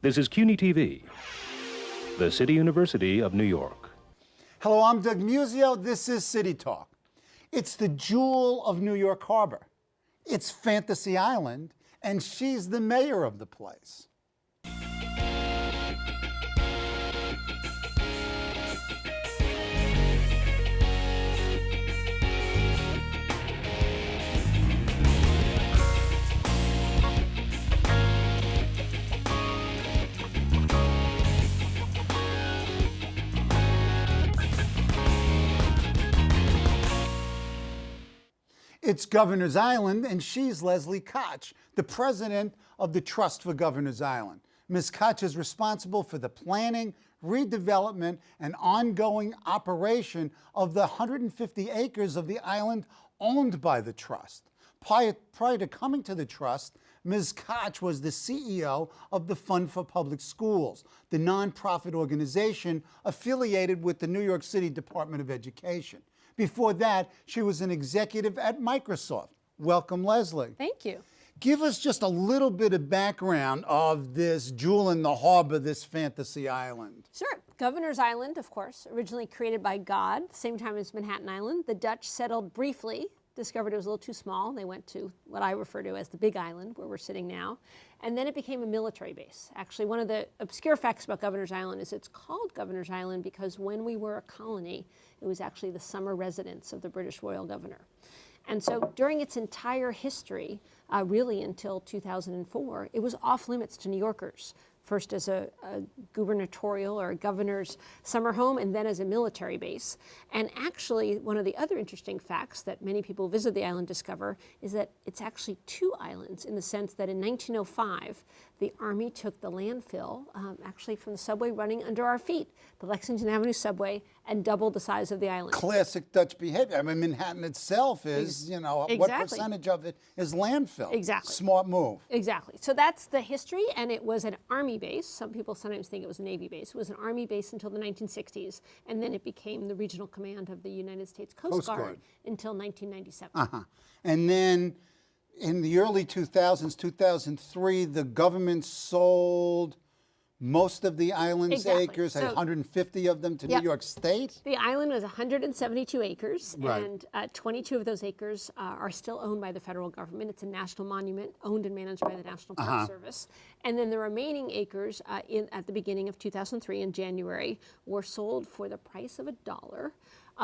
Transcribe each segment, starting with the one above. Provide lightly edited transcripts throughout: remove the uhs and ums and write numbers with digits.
This is CUNY TV, the City University of New York. Hello, I'm Doug Muzzio. This is City Talk. It's the jewel of New York Harbor. It's Fantasy Island, and she's the mayor of the place. It's Governor's Island, and she's Leslie Koch, the president of the Trust for Governor's Island. Ms. Koch is responsible for the planning, redevelopment, and ongoing operation of the 150 acres of the island owned by the Trust. Prior to coming to the Trust, Ms. Koch was the CEO of the Fund for Public Schools, the nonprofit organization affiliated with the New York City Department of Education. Before that, she was an executive at Microsoft. Welcome, Leslie. Thank you. Give us just a little bit of background of this jewel in the harbor, this fantasy island. Sure. Governor's Island, of course, originally created by God, same time as Manhattan Island. The Dutch settled briefly, discovered it was a little too small. They went to what I refer to as the Big Island, where we're sitting now. And then it became a military base. Actually, one of the obscure facts about Governor's Island is it's called Governor's Island because when we were a colony, it was actually the summer residence of the British royal governor. And so during its entire history, really until 2004, it was off limits to New Yorkers. First as a gubernatorial or a governor's summer home, and then as a military base. And actually, one of the other interesting facts that many people who visit the island discover is that it's actually two islands, in the sense that in 1905, the Army took the landfill, actually from the subway running under our feet, the Lexington Avenue subway, and doubled the size of the island. Classic Dutch behavior. I mean, Manhattan itself is, you know, Exactly. What percentage of it is landfill? Exactly. Smart move. Exactly. So that's the history, and it was an Army base. Some people sometimes think it was a Navy base. It was an Army base until the 1960s, and then it became the regional command of the United States Coast Guard until 1997. And then in the early 2000s, 2003, the government sold most of the island's acres, So, 150 of them to New York State? The island was 172 acres, Right. and 22 of those acres are still owned by the federal government. It's a national monument owned and managed by the National Park Service. And then the remaining acres at the beginning of 2003 in January were sold for the price of $1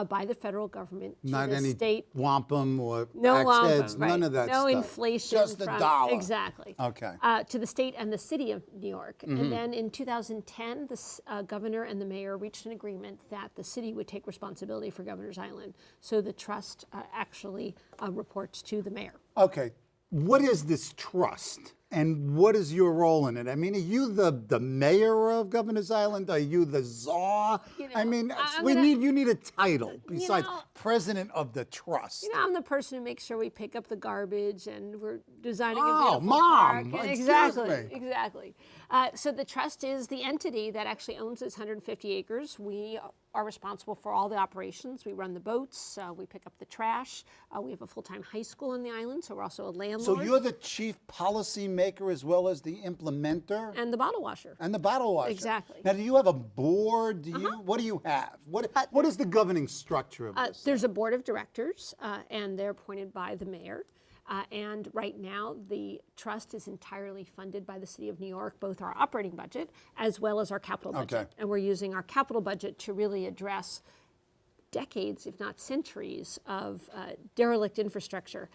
by the federal government to Not the any state. wampum or No axe wampum, heads, right. none of that no stuff. inflation. Just $1. Exactly. Okay. To the state and the city of New York. And then in 2010, the governor and the mayor reached an agreement that the city would take responsibility for Governor's Island. So the trust actually reports to the mayor. Okay. What is this trust, and what is your role in it? I mean, are you the mayor of Governor's Island? Are you the czar? You know, I mean, I'm you need a title besides know, president of the trust. You know, I'm the person who makes sure we pick up the garbage, and we're designing a Oh, beautiful Mom, park. excuse Exactly, me. exactly. So the trust is the entity that actually owns this 150 acres. We are responsible for all the operations. We run the boats, we pick up the trash. We have a full-time high school on the island, so we're also a landlord. So you're the chief policy maker as well as the implementer? And the bottle washer. And the bottle washer. Exactly. Now, do you have a board? What do you have? What is the governing structure of this? There's a board of directors, and they're appointed by the mayor. And right now, the trust is entirely funded by the city of New York, both our operating budget as well as our capital budget. Okay. And we're using our capital budget to really address decades, if not centuries, of derelict infrastructure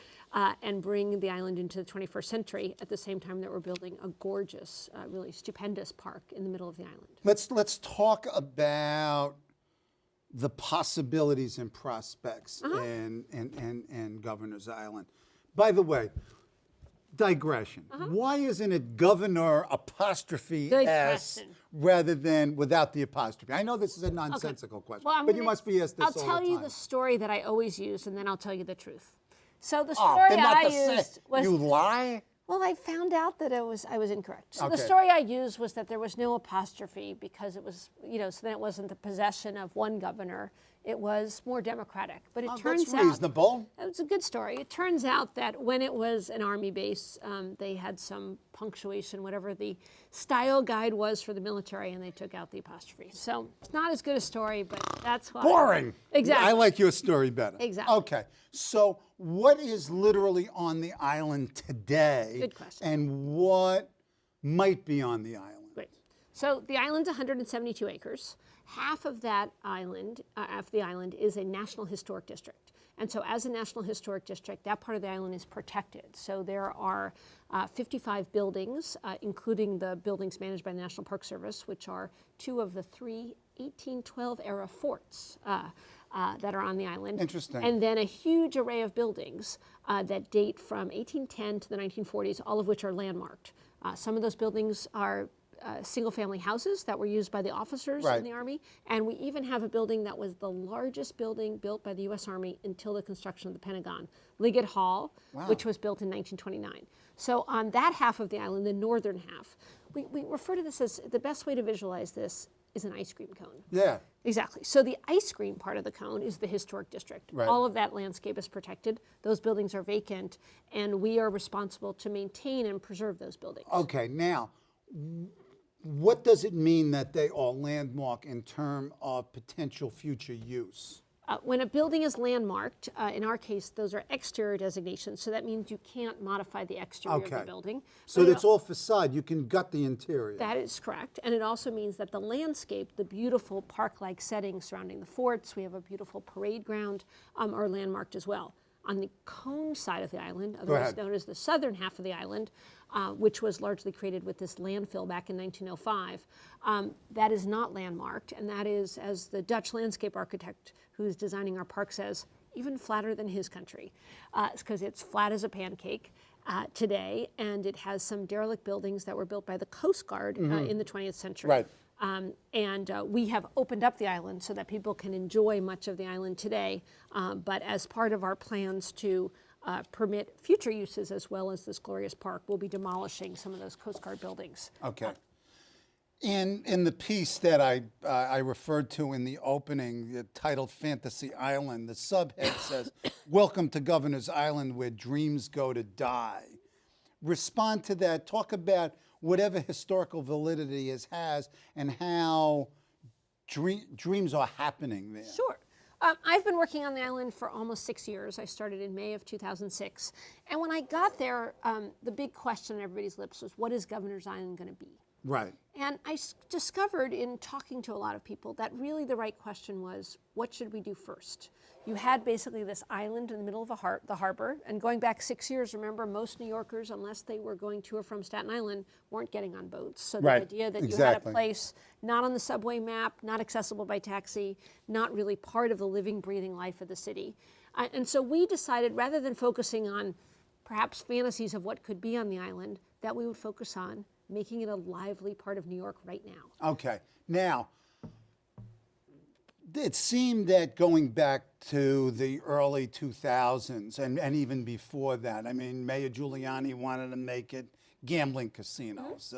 and bring the island into the 21st century at the same time that we're building a gorgeous, really stupendous park in the middle of the island. Let's talk about the possibilities and prospects in Governor's Island. By the way, digression. Why isn't it Governor apostrophe Good S question. rather than without the apostrophe? I know this is a nonsensical question, Well, but you must be asked this I'll all the tell you time. the story that I always use, and then I'll tell you the truth. So the Oh, story they're not I the same. used was You lie? Well, I found out that I was incorrect. So the Okay. story I used was that there was no apostrophe because it was, so then it wasn't the possession of one governor. it was more democratic. But it Oh, turns that's out reasonable. it was a good story. It turns out that when it was an army base, they had some punctuation, whatever the style guide was for the military, and they took out the apostrophe. So it's not as good a story, but that's why. Boring. Exactly. I like your story better. Exactly. Okay. So what is literally on the island today? Good question. And what might be on the island? Great. So the island's 172 acres. Half of that island, is a National Historic District. And so as a National Historic District, that part of the island is protected. So there are 55 buildings, including the buildings managed by the National Park Service, which are 2 of the 3 1812 era forts that are on the island. Interesting. And then a huge array of buildings that date from 1810 to the 1940s, all of which are landmarked. Some of those buildings are single-family houses that were used by the officers in the Army, and we even have a building that was the largest building built by the U.S. Army until the construction of the Pentagon, Liggett Hall, which was built in 1929. So on that half of the island, the northern half, we refer to this as, the best way to visualize this is an ice cream cone. Yeah. Exactly. So the ice cream part of the cone is the historic district. Right. All of that landscape is protected. Those buildings are vacant, and we are responsible to maintain and preserve those buildings. Okay. Now, what does it mean that they are landmark in terms of potential future use? When a building is landmarked, in our case, those are exterior designations, so that means you can't modify the exterior of the building. So But it's all facade. You can gut the interior. That is correct. And it also means that the landscape, the beautiful park-like setting surrounding the forts, we have a beautiful parade ground, are landmarked as well. On the cone side of the island, otherwise known as the southern half of the island, which was largely created with this landfill back in 1905, that is not landmarked, and that is, as the Dutch landscape architect who's designing our park says, even flatter than his country, because it's flat as a pancake today, and it has some derelict buildings that were built by the Coast Guard in the 20th century. Right. We have opened up the island so that people can enjoy much of the island today, but as part of our plans to permit future uses as well as this glorious park, we'll be demolishing some of those Coast Guard buildings. Okay. In the piece that I referred to in the opening, titled Fantasy Island, the subhead says, "Welcome to Governor's Island where dreams go to die." Respond to that. Talk about whatever historical validity it has and how dreams are happening there. Sure. I've been working on the island for almost 6 years. I started in May of 2006. And when I got there, the big question on everybody's lips was, what is Governor's Island going to be? Right. And I discovered in talking to a lot of people that really the right question was, what should we do first? You had basically this island in the middle of the harbor, and going back 6 years, remember, most New Yorkers, unless they were going to or from Staten Island, weren't getting on boats. So the idea that you had a place not on the subway map, not accessible by taxi, not really part of the living, breathing life of the city. And so we decided, rather than focusing on perhaps fantasies of what could be on the island, that we would focus on making it a lively part of New York right now. Okay. Now, it seemed that going back to the early 2000s and even before that, I mean, Mayor Giuliani wanted to make it gambling casinos.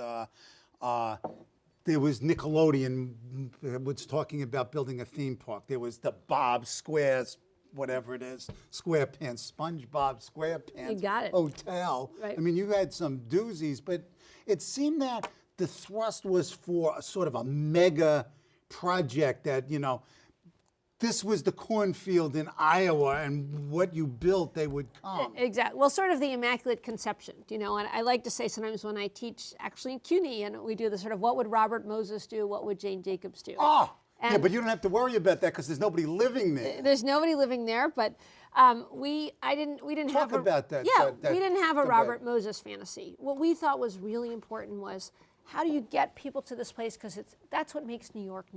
There was Nickelodeon was talking about building a theme park. There was the Bob Squares, whatever it is, SquarePants, SpongeBob SquarePants You got it. Hotel. Right. I mean, you had some doozies, but it seemed that the thrust was for a sort of a mega project that, you know, this was the cornfield in Iowa, and what you built, they would come. Exactly. Well, sort of the Immaculate Conception, you know, and I like to say sometimes when I teach actually in CUNY, and we do the sort of what would Robert Moses do, what would Jane Jacobs do? Oh, yeah, And- but you don't have to worry about that because there's nobody living there. There's nobody living there, but we didn't Talk have a, about that. Yeah, that we didn't have a debate. Robert Moses fantasy. What we thought was really important was how do you get people to this place, because that's what makes New York,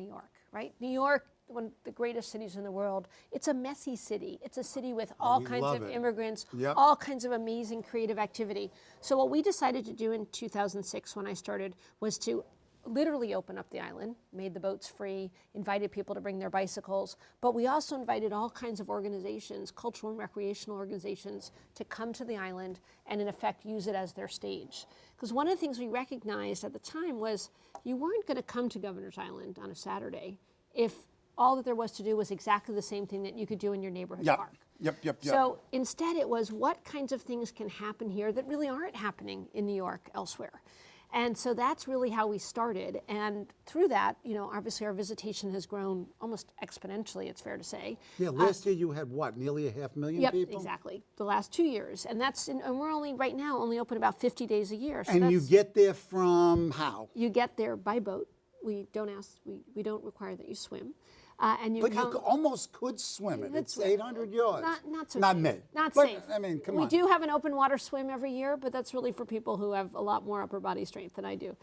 right? New York, one of the greatest cities in the world. It's a messy city. It's a city with all we kinds love of it. immigrants, Yep. all kinds of amazing creative activity. So what we decided to do in 2006 when I started was to literally open up the island, made the boats free, invited people to bring their bicycles, but we also invited all kinds of organizations, cultural and recreational organizations, to come to the island and in effect use it as their stage. Because one of the things we recognized at the time was you weren't going to come to Governor's Island on a Saturday if all that there was to do was exactly the same thing that you could do in your neighborhood park. Yep. So instead it was, what kinds of things can happen here that really aren't happening in New York elsewhere? And so that's really how we started. And through that, you know, obviously our visitation has grown almost exponentially, it's fair to say. Yeah, last year you had what, nearly 500,000 people? Yep, exactly. The last 2 years. And and we're only, right now, only open about 50 days a year. So And you get there from how? You get there by boat. We don't require that you swim. And you But come, you almost could swim it. It's 800 yards. Not so Not safe. me. Not But, safe. I mean, come we on. do have an open water swim every year, but that's really for people who have a lot more upper body strength than I do.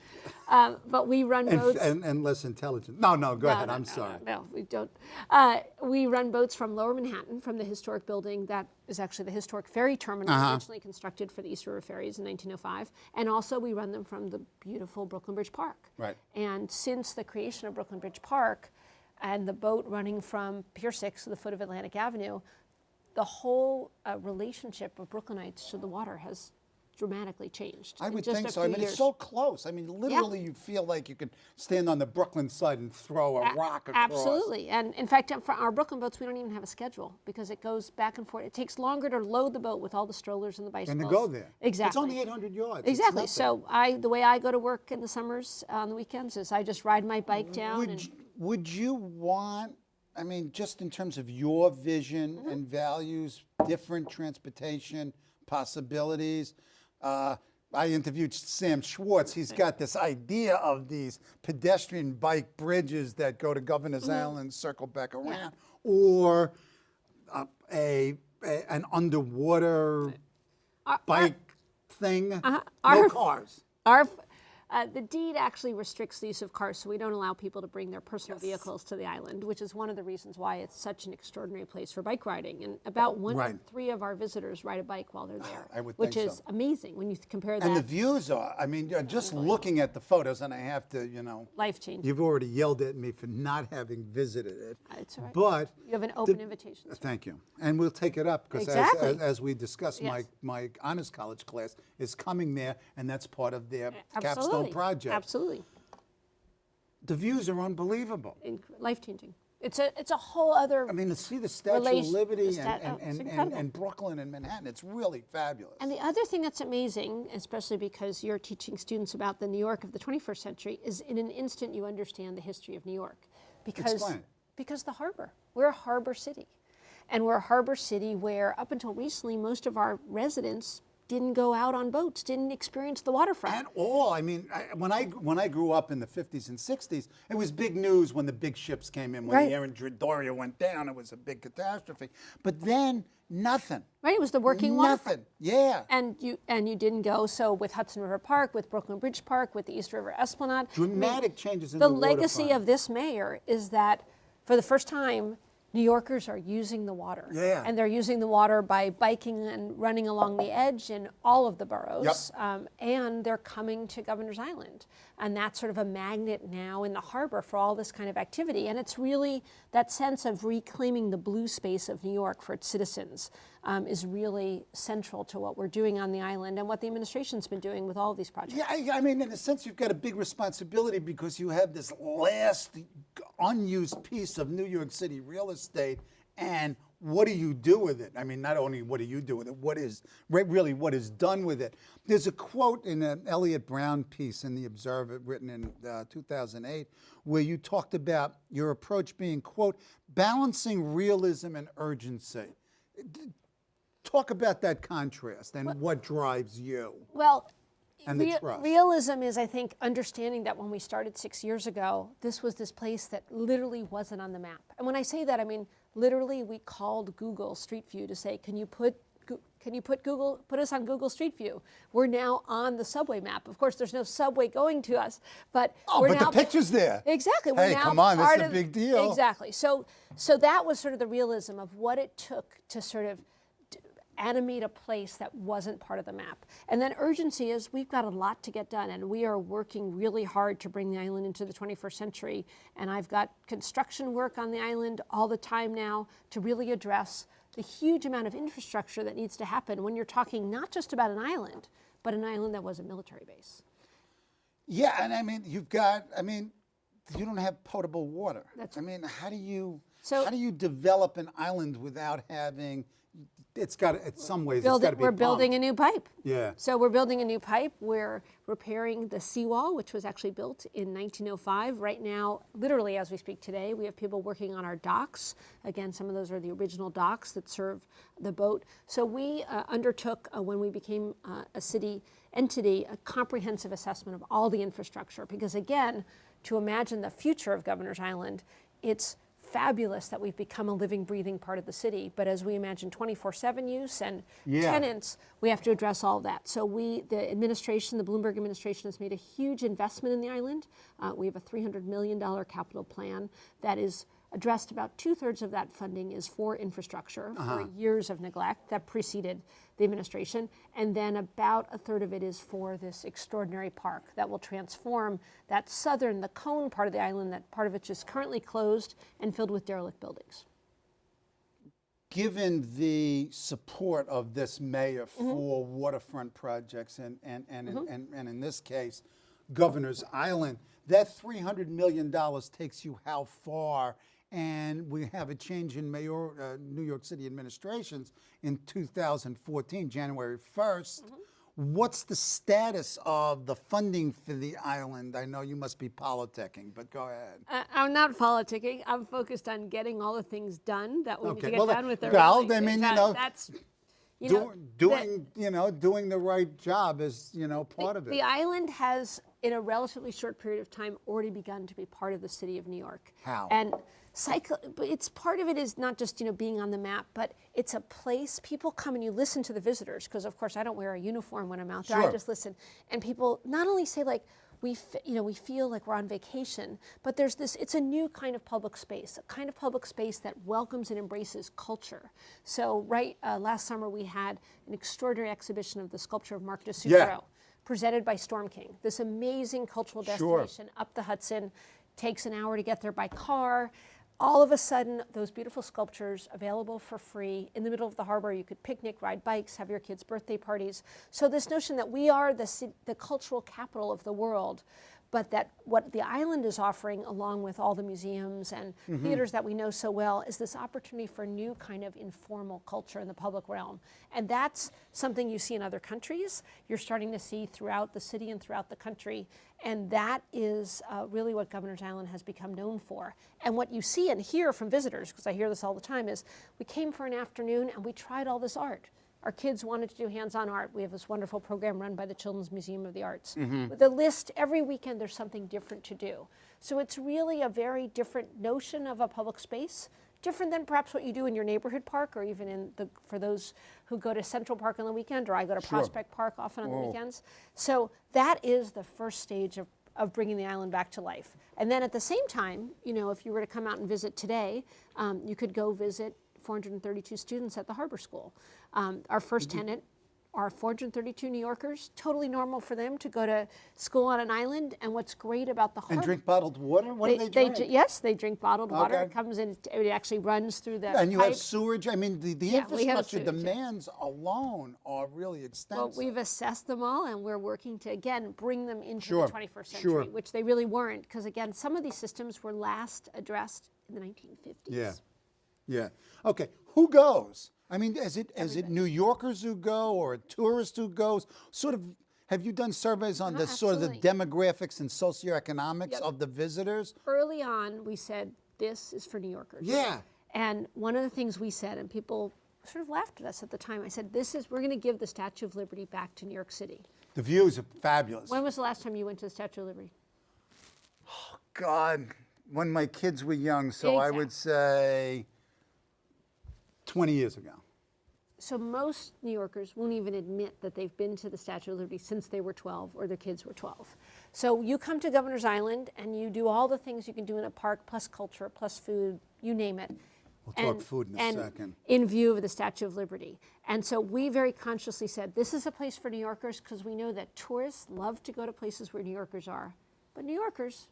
But we run boats. And less intelligent. No, go ahead. I'm sorry. No, we don't. We run boats from Lower Manhattan, from the historic building that is actually the historic ferry terminal originally constructed for the East River ferries in 1905. And also we run them from the beautiful Brooklyn Bridge Park. Right. And since the creation of Brooklyn Bridge Park, and the boat running from Pier 6 to the foot of Atlantic Avenue, the whole relationship of Brooklynites to the water has dramatically changed. I in would just think a so. I few mean, years. it's so close. I mean, literally, you feel like you could stand on the Brooklyn side and throw a rock across. Absolutely. And in fact, for our Brooklyn boats, we don't even have a schedule because it goes back and forth. It takes longer to load the boat with all the strollers and the bicycles. And to go there. Exactly. It's only 800 yards. It's Exactly. nothing. So the way I go to work in the summers, on the weekends, is I just ride my bike down. Would you want, I mean, just in terms of your vision and values, different transportation possibilities? I interviewed Sam Schwartz. He's got this idea of these pedestrian bike bridges that go to Governor's Island, circle back around, or an underwater bike thing. No cars. The deed actually restricts the use of cars, so we don't allow people to bring their personal vehicles to the island, which is one of the reasons why it's such an extraordinary place for bike riding. And about 1 in 3 of our visitors ride a bike while they're there, I would which think is so. amazing when you compare that. And the views are, I mean, just looking at the photos, and I have to, you know. Life-changing. You've already yelled at me for not having visited it. It's all right. But You have an open invitation. Thank you. And we'll take it up because Exactly. as we discussed, Yes. my honors college class is coming there, and that's part of their capstone Absolutely. project. Absolutely. The views are unbelievable. Life-changing. It's a whole other. I mean, to see the Statue of Relation- Liberty it's incredible. and Brooklyn and Manhattan, it's really fabulous. And the other thing that's amazing, especially because you're teaching students about the New York of the 21st century, is in an instant you understand the history of New York. Explain. Because the harbor. We're a harbor city. And we're a harbor city where, up until recently, most of our residents didn't go out on boats, didn't experience the waterfront. At all. I mean, when I grew up in the 50s and 60s, it was big news when the big ships came in. When the Erin Doria went down, it was a big catastrophe. But then, nothing. Right, it was the working waterfront. Nothing, yeah. And you didn't go. So with Hudson River Park, with Brooklyn Bridge Park, with the East River Esplanade. Dramatic changes in the the legacy waterfront. of this mayor is that for the first time, New Yorkers are using the water. Yeah. And they're using the water by biking and running along the edge in all of the boroughs. And they're coming to Governor's Island. And that's sort of a magnet now in the harbor for all this kind of activity. And it's really that sense of reclaiming the blue space of New York for its citizens is really central to what we're doing on the island and what the administration's been doing with all of these projects. Yeah, I mean, in a sense, you've got a big responsibility because you have this last unused piece of New York City real estate, and what do you do with it? I mean, not only what do you do with it, what is done with it? There's a quote in an Elliot Brown piece in The Observer written in 2008 where you talked about your approach being, quote, balancing realism and urgency. Talk about that contrast and what drives you. Well, And the trust. realism is, I think, understanding that when we started 6 years ago, this was this place that literally wasn't on the map. And when I say that, I mean literally we called Google Street View to say, can you put us on Google Street View? We're now on the subway map. Of course, there's no subway going to us, but we're but now, the picture's there. Exactly. We're Hey, now come on, part that's a of- big deal. Exactly. So that was sort of the realism of what it took to sort of animate a place that wasn't part of the map. And then urgency is we've got a lot to get done, and we are working really hard to bring the island into the 21st century. And I've got construction work on the island all the time now to really address the huge amount of infrastructure that needs to happen when you're talking not just about an island, but an island that was a military base. Yeah, and I mean, you don't have potable water. That's I mean, how do you So- how do you develop an island without having? It's got in some ways it's got to be We're pumped. building a new pipe. Yeah. So we're building a new pipe. We're repairing the seawall, which was actually built in 1905. Right now, literally as we speak today, we have people working on our docks. Again, some of those are the original docks that serve the boat. So we undertook, when we became a city entity, a comprehensive assessment of all the infrastructure. Because again, to imagine the future of Governor's Island, it's fabulous that we've become a living, breathing part of the city. But as we imagine 24/7 use and tenants, we have to address all of that. So the administration, the Bloomberg administration, has made a huge investment in the island. We have a $300 million capital plan that is addressed. About 2/3 of that funding is for infrastructure, for years of neglect that preceded the administration. And then about 1/3 of it is for this extraordinary park that will transform that the cone part of the island, that part of which is currently closed and filled with derelict buildings. Given the support of this mayor for waterfront projects and in this case, Governor's Island, that $300 million takes you how far? And we have a change in New York City administrations in 2014, January 1st. What's the status of the funding for the island? I know you must be politicking, but go ahead. I'm not politicking. I'm focused on getting all the things done that we need to get well, done with the well, railing. I mean, That's doing the right job is part of it. The island has, in a relatively short period of time, already begun to be part of the city of New York. How? And but it's part of it is not just being on the map, but it's a place. People come and you listen to the visitors, because of course I don't wear a uniform when I'm out there. I just listen, and people not only say like we feel like we're on vacation, but there's this. It's a new kind of public space, a kind of public space that welcomes and embraces culture. So last summer we had an extraordinary exhibition of the sculpture of Mark de Sutro, presented by Storm King. This amazing cultural destination up the Hudson, takes an hour to get there by car. All of a sudden, those beautiful sculptures available for free in the middle of the harbor. You could picnic, ride bikes, have your kids' birthday parties. So this notion that we are the cultural capital of the world, but that what the island is offering, along with all the museums and theaters that we know so well, is this opportunity for a new kind of informal culture in the public realm. And that's something you see in other countries. You're starting to see throughout the city and throughout the country. And that is really what Governor's Island has become known for. And what you see and hear from visitors, because I hear this all the time, is we came for an afternoon and we tried all this art. Our kids wanted to do hands-on art. We have this wonderful program run by the Children's Museum of the Arts. With the list, every weekend there's something different to do. So it's really a very different notion of a public space, different than perhaps what you do in your neighborhood park, or even for those who go to Central Park on the weekend, or I go to Prospect Park often on the weekends. So that is the first stage of bringing the island back to life. And then at the same time, if you were to come out and visit today, you could go visit 432 students at the Harbor School. Our first tenant are 432 New Yorkers. Totally normal for them to go to school on an island. And what's great about the harbor... And drink bottled water? What do they drink? Yes, they drink bottled water. It comes in, it actually runs through the And you pipe. have sewage? I mean, the infrastructure demands alone are really extensive. Well, we've assessed them all, and we're working to, again, bring them into the 21st century, which they really weren't. Because, again, some of these systems were last addressed in the 1950s. Yeah. Okay. Who goes? I mean, is it New Yorkers who go, or a tourist who goes? Sort of. Have you done surveys on the sort of the demographics and socioeconomics of the visitors? Early on, we said this is for New Yorkers. Yeah. And one of the things we said, and people sort of laughed at us at the time, I said, we're going to give the Statue of Liberty back to New York City. The views are fabulous. When was the last time you went to the Statue of Liberty? Oh, God, when my kids were young, so I would say 20 years ago. So most New Yorkers won't even admit that they've been to the Statue of Liberty since they were 12 or their kids were 12. So you come to Governor's Island and you do all the things you can do in a park, plus culture, plus food, you name it. We'll talk food in a second. In view of the Statue of Liberty. And so we very consciously said, this is a place for New Yorkers, because we know that tourists love to go to places where New Yorkers are. But New Yorkers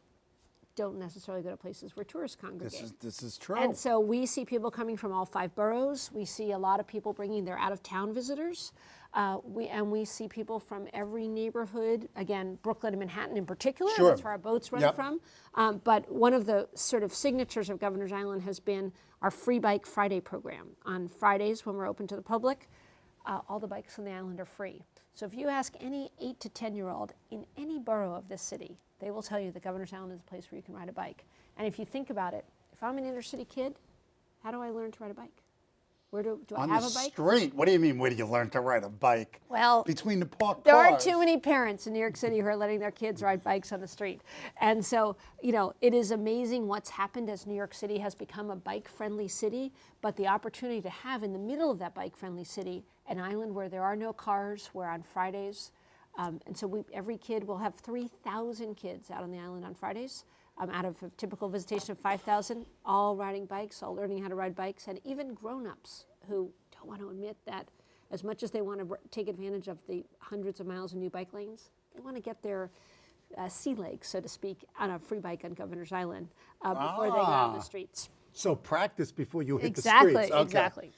don't necessarily go to places where tourists congregate. This is true. And so we see people coming from all 5 boroughs. We see a lot of people bringing their out-of-town visitors. We see people from every neighborhood, again, Brooklyn and Manhattan in particular, Sure. that's where our boats run from. But one of the sort of signatures of Governor's Island has been our Free Bike Friday program. On Fridays when we're open to the public, all the bikes on the island are free. So if you ask any 8 to 10-year-old in any borough of this city, they will tell you that Governor's Island is a place where you can ride a bike. And if you think about it, if I'm an inner city kid, how do I learn to ride a bike? Where do I have a bike? On the street? What do you mean, where do you learn to ride a bike? Well, between the parked there cars. aren't too many parents in New York City who are letting their kids ride bikes on the street. And so, you know, it is amazing what's happened as New York City has become a bike-friendly city, but the opportunity to have in the middle of that bike-friendly city an island where there are no cars, where on Fridays, and so every kid will have 3,000 kids out on the island on Fridays, out of a typical visitation of 5,000, all riding bikes, all learning how to ride bikes, and even grown-ups who don't want to admit that as much as they want to take advantage of the hundreds of miles of new bike lanes, they want to get their sea legs, so to speak, on a free bike on Governor's Island before they go out on the streets. So practice before you hit the Exactly, streets. Okay. exactly.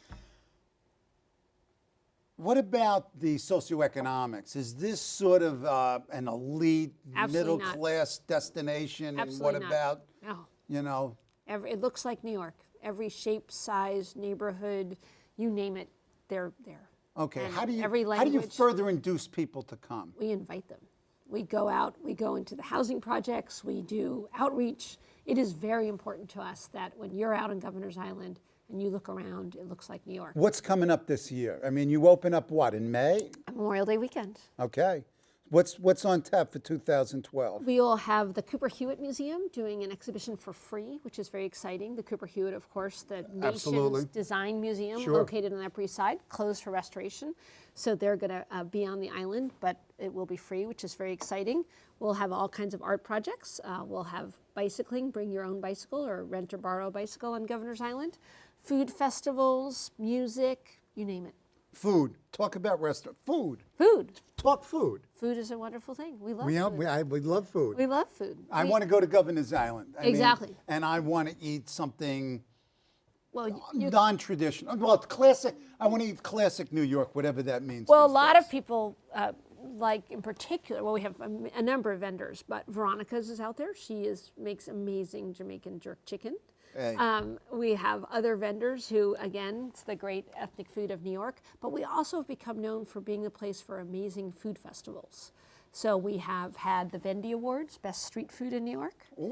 What about the socioeconomics? Is this sort of an elite, Absolutely not. middle-class destination? Absolutely And what not. about, No. you know? It looks like New York. Every shape, size, neighborhood, you name it, they're there. Okay, And how do every you language, further induce people to come? we invite them. We go out, we go into the housing projects, we do outreach. It is very important to us that when you're out on Governor's Island and you look around, it looks like New York. What's coming up this year? I mean, you open up what, in May? Memorial Day weekend. Okay. What's on tap for 2012? We will have the Cooper Hewitt Museum doing an exhibition for free, which is very exciting. The Cooper Hewitt, of course, the Absolutely. nation's design museum Sure. located on the Upper East Side, closed for restoration. So they're going to be on the island, but it will be free, which is very exciting. We'll have all kinds of art projects. We'll have bicycling, bring your own bicycle or rent or borrow a bicycle on Governor's Island. Food festivals, music, you name it. Food. Talk about restaurant. Food. Food. Talk food. Food is a wonderful thing. We love We food. love food. We love food. I want to go to Governor's Island. I mean, Exactly. and I want to eat something Well, you non-traditional. Well, classic. I want to eat classic New York, whatever that means. Well, a these lot days. of people like, in particular, well, we have a number of vendors, but Veronica's is out there. She makes amazing Jamaican jerk chicken. Hey. We have other vendors who, again, it's the great ethnic food of New York, but we also have become known for being a place for amazing food festivals. So we have had the Vendy Awards, Best Street Food in New York. So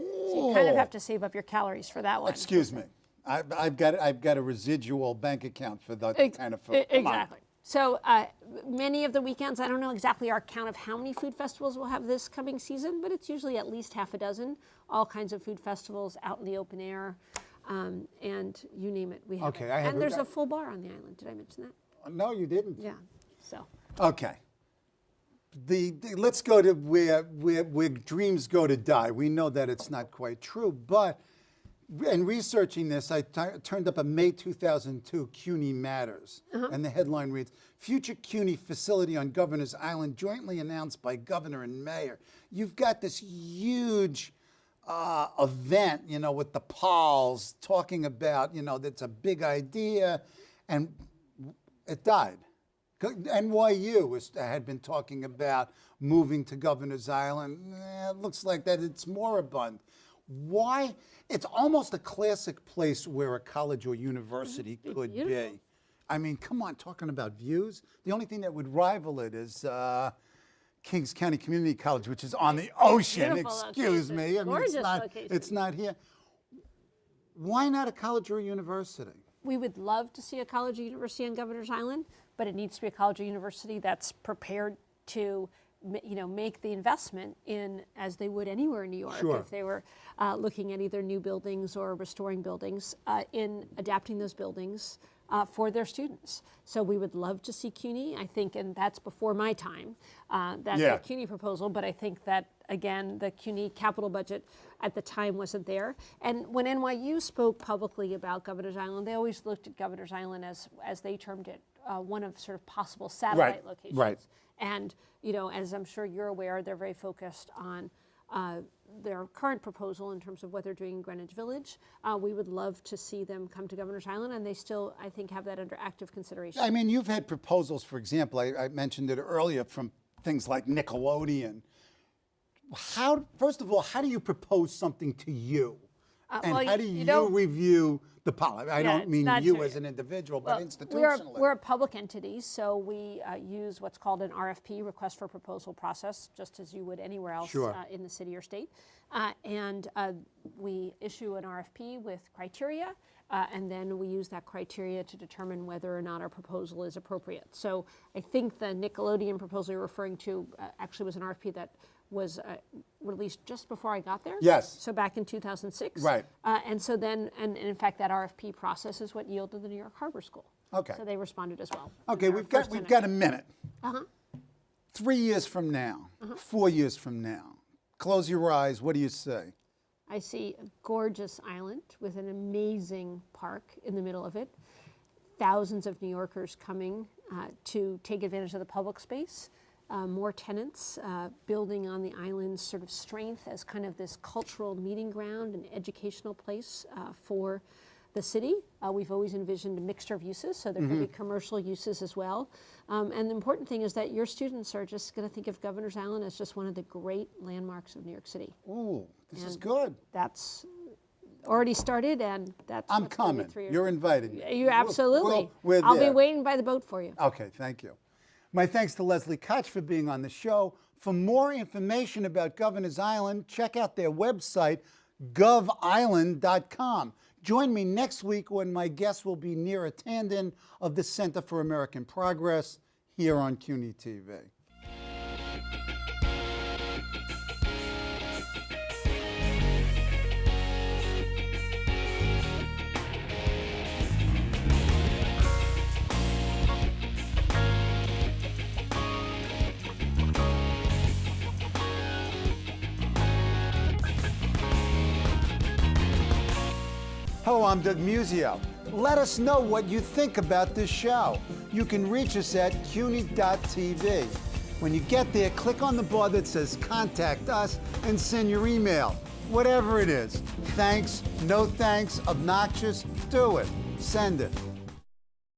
you kind of have to save up your calories for that one. Excuse me. I've got a residual bank account for that kind of food. Come on. Exactly. So many of the weekends, I don't know exactly our count of how many food festivals we'll have this coming season, but it's usually at least half a dozen, all kinds of food festivals out in the open air, and you name it, we have Okay, it. I have and it. there's a full bar on the island. Did I mention that? No, you didn't. Yeah, so. Okay. Let's go to where dreams go to die. We know that it's not quite true, but in researching this, I turned up a May 2002 CUNY Matters, and the headline reads, "Future CUNY facility on Governor's Island jointly announced by governor and mayor." You've got this huge event, you know, with the Pauls talking about, you know, that's a big idea, and it died. NYU had been talking about moving to Governor's Island. It looks like that it's moribund. Why? It's almost a classic place where a college or university could be. I mean, come on, talking about views. The only thing that would rival it is Kings County Community College, which is on the ocean. Beautiful Excuse location. me. I mean, Gorgeous location. it's not here. Why not a college or a university? We would love to see a college or university on Governor's Island, but it needs to be a college or university that's prepared to, you know, make the investment in, as they would anywhere in New York, Sure. if they were looking at either new buildings or restoring buildings, in adapting those buildings for their students. So we would love to see CUNY, I think, and that's before my time, that Yeah. the CUNY proposal, but I think that, again, the CUNY capital budget at the time wasn't there. And when NYU spoke publicly about Governor's Island, they always looked at Governor's Island as they termed it, one of sort of possible satellite locations. right. And, you know, as I'm sure you're aware, they're very focused on their current proposal in terms of what they're doing in Greenwich Village. We would love to see them come to Governor's Island, and they still, I think, have that under active consideration. I mean, you've had proposals, for example, I mentioned it earlier, from things like Nickelodeon. First of all, how do you propose something to you? And well, how do you review the policy? I don't mean you as an individual, but institutionally. We're a public entity, so we use what's called an RFP, request for proposal process, just as you would anywhere else in the city or state. And we issue an RFP with criteria, and then we use that criteria to determine whether or not our proposal is appropriate. So I think the Nickelodeon proposal you're referring to actually was an RFP that was released just before I got there. Yes. So back in 2006. Right. And so then, and in fact, that RFP process is what yielded the New York Harbor School. Okay. So they responded as well. Okay, we've got a minute. 3 years from now, 4 years from now, close your eyes, what do you say? I see a gorgeous island with an amazing park in the middle of it. Thousands of New Yorkers coming to take advantage of the public space. More tenants building on the island's sort of strength as kind of this cultural meeting ground and educational place for the city. We've always envisioned a mixture of uses, so there could be commercial uses as well. And the important thing is that your students are just going to think of Governor's Island as just one of the great landmarks of New York City. Ooh, this is good. That's already started, and that's I'm coming. You're invited. You absolutely. I'll be waiting by the boat for you. Okay, thank you. My thanks to Leslie Koch for being on the show. For more information about Governor's Island, check out their website, govisland.com. Join me next week when my guest will be Neera Tandon of the Center for American Progress here on CUNY TV. Hello, I'm Doug Muzzio. Let us know what you think about this show. You can reach us at CUNY.TV. When you get there, click on the bar that says Contact Us and send your email. Whatever it is. Thanks, no thanks, obnoxious, do it. Send it.